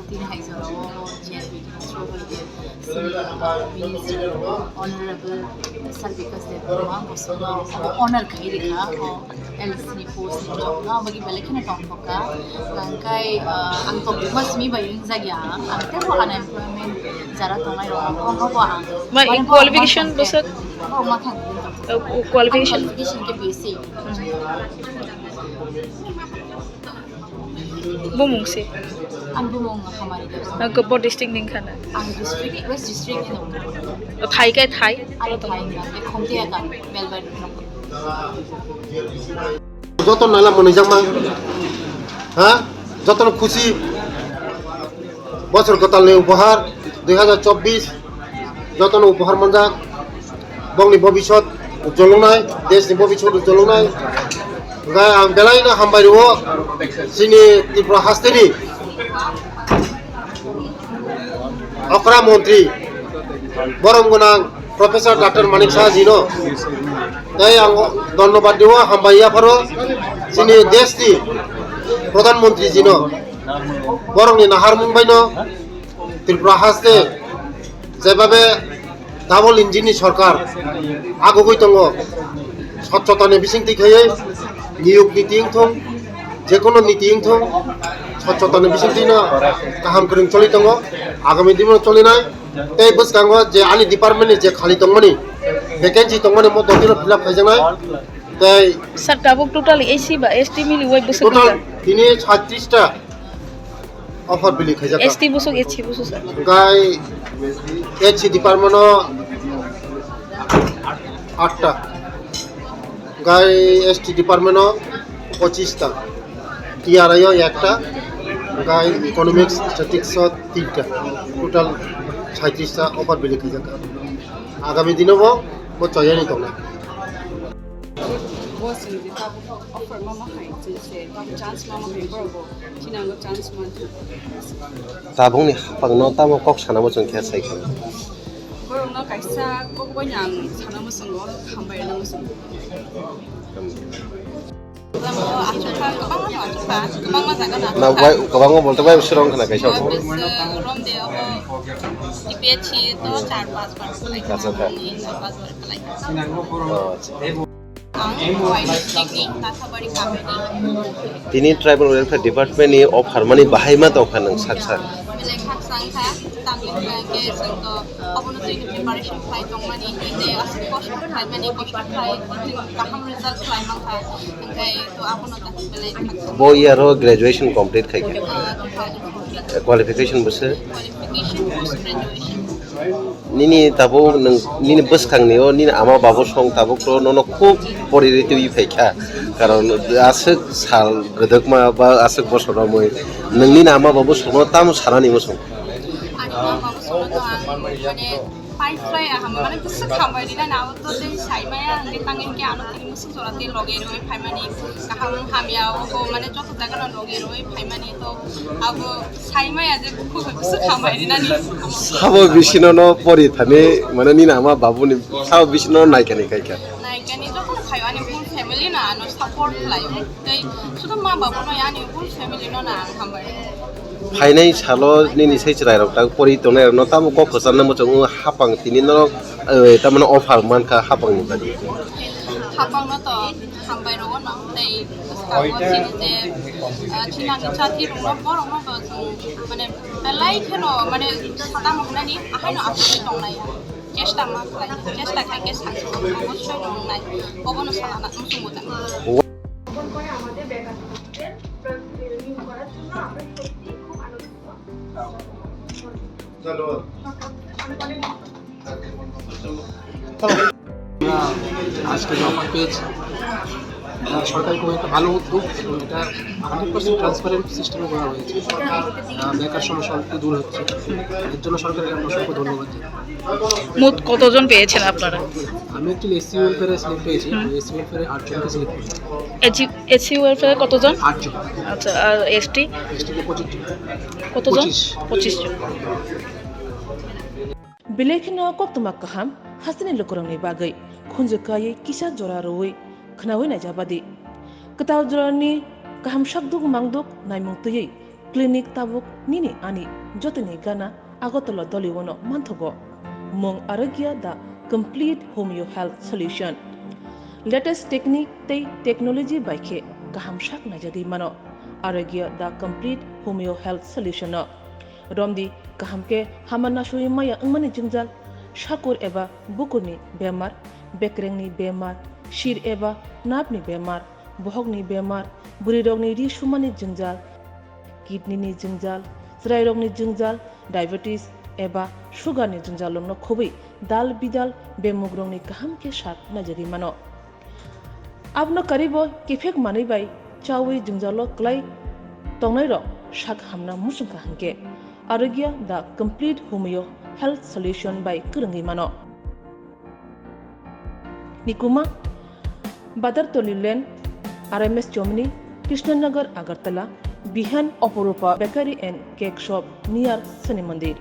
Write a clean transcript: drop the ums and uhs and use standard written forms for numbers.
tin haizalo JRBT through Minister Honorable Sebuk Bosono honor khairika LDC post job na bagi Belaino Tongthokjak langkai ang topmas mi baying jagya ang tebo unemployment jara tongai ro ko ang qualification busuk mathang qualification ke basic bumung se ang bumong hamari ang kapo district ning khana ang district west district ni thai kai thai ai thai na ke khomtia ka belbar যত নালা মনে জামা হ্যাঁ যত খুশি বছর গতালনি উপহার 2024 যত উপহার মনজাক বংনি ভবিষ্যৎ উজ্জ্বলনায় দেশনি ভবিষ্যৎ উজ্জ্বলনায় গায় আং বেলাইনো হামবাইরো সিনি ত্রিপুরা হাস্তেনি অকরা মন্ত্রী বরমগোনাং প্রফেসর ডক্টর মানিক শাহ জিনো তাই আং ধন্যবাদ দিব হামবাইয়া ফারো সিনি দেশনি প্রধানমন্ত্রী জিনো বরংনি নাহার মুম্বাইনো ত্রিপুরা হাস্তে যেভাবে ডাবল ইঞ্জিননি সরকার আগগৈ দङ স্বচ্ছতাनि बिसिंथि खायै नियोग नीति इंथं जेकोनो नीति इंथं স্বচ্ছতাनि बिसिंथिनो गाहाम गोरों चलि दङ आगामी दिनाव चलिनाय तै बसगांगो जे आनि डिपार्टमेन्टनि जे खालि दंमोनि भेकेन्सि दंमोनि मो ददिनो फिलआप खायजानाय तै sir tabuk total AC ba ST mili wai busuk total दिनै 36 टा अफर बिलि खायजाका ST busuk HC busuk sir गाय एचसी डिपार्टमेन्टो 8 टा गाय एसटी डिपार्टमेन्टो 25 टा टीआरआईओ 1 टा गाय इकोनॉमिक्स स्टैटिस्टिक्स 3 टा टोटल 36 टा अफर बिलि खायजाका आगामी दिनाव मो चयानि दङ boss ni ta offer mama hai se chance mama hai bro chinang chance man ताबुंनि हापांनो तामो कक सानामो जों खे साइखो bro na kaisa ko ko nyang sana mo songo hambai na mo songo ना वाइ गोबां बोलते वाइ सुरंग खना कैसा हो rom de abo dipeci to 4-5 बार अच्छा था तिनी ट्राइबल वेलफेयर डिपार्टमेंट नि अफार माने बाहायमा दंखा नों साकसा बो यारो ग्रेजुएशन कंप्लीट खाइके क्वालिफिकेशन बसे निनी ताबो नों निनी बसखांनियो निनी आमा बाबो सं ताबो तो ननो खूब परिरिटिव फैखा कारण आसक साल गदकमा बा आसक बसरा मय नोंनि नामा बाबो सनो ताम सानानि मसं पाइफ्राय माने बुसु खामबायदिना नाव तो दे साइमाया आंगे तांगेन के आनो तिनि मुसु जराते लगे रोय फाइमानि गाहाम हामियाव को माने जतो जागाना लगे रोय फाइमानि तो अब साइमाया जे बुसु खामबायदिना नि साबो बिसिनो न परि थाने माने नि नामा बाबुनि साबो बिसिनो नायकानि काइका नायकानि जतो खायवानि फुल फेमिली ना नो सपोर्ट लाइफ तै सुदो मा बाबु न यानि फुल फेमिली न ना खामबाय फाइनाय सालो निनि सैचराय रक परि तने न ताम को खसान म जंग हापां तिनि न तामने अफार मानका हापां नि बादि हापां न त हामबाय रग न तै स्काउट सिनि जे Swrangchati रग बरग न माने बेलाय खेनो माने सादा मखनानि आहायनो आफुनि दंनाय चेष्टा मा खालाय चेष्टा खायके साक्सेस अबश्य दंनाय अबनो सालाना मुसुमोदा আমাদের বেকার রিনিউ করার জন্য আমরা সত্যি খুব আনন্দিত চলো আজকে অফার পেয়েছি সরকারি খুব একটা ভালো উদ্যোগ এবং এটা 100% ট্রান্সপারেন্ট সিস্টেমে করা হয়েছে বেকার সমস্যা অনেকটা দূর হচ্ছে এর জন্য সরকারকে আমরা অসংখ্য ধন্যবাদ জানাই মোট কতজন পেয়েছেন আপনারা আমি একটি এসসি ওয়েলফেয়ারে সিলেক্ট পেয়েছি এসসি ওয়েলফেয়ারে 8 জনকে সিলেক্ট করেছি এসসি ওয়েলফেয়ারে কতজন 8 জন আচ্ছা আর এসটি এসটিকে 25 জন কতজন 25 জন Belaino koktumak kaham hasini lokorongni bagai khunjukai kisa joraroi khnawi na jabadi ketaw jorani kaham shakduk mangduk naimungtui clinic tabuk nini ani jotini gana agotolo doliwono manthogo mong aragya da complete homeo health solution latest technique tei technology baikhe kaham shak najagi mano aragya da complete homeo health solution no romdi kahamke hamana shui maya angmani jingjal shakur eba bukurni bemar bekrengni bemar shir eba napni bemar bohogni bemar burirogni ri shumani jingjal kidney ni jingjal srairogni jingjal diabetes eba sugar ni jingjal longno khobai dal bidal bemugrongni kahamke shak najagi mano abno karibo kifek mani bai chawi jingjalo klai tongnai ro shak hamna musungka hangke aragya the complete homeo health solution by kurangi mano nikuma badar tolilen RMS Chomni Krishnanagar Agartala Bihan Oporupa Bakery and Cake Shop near Sani Mandir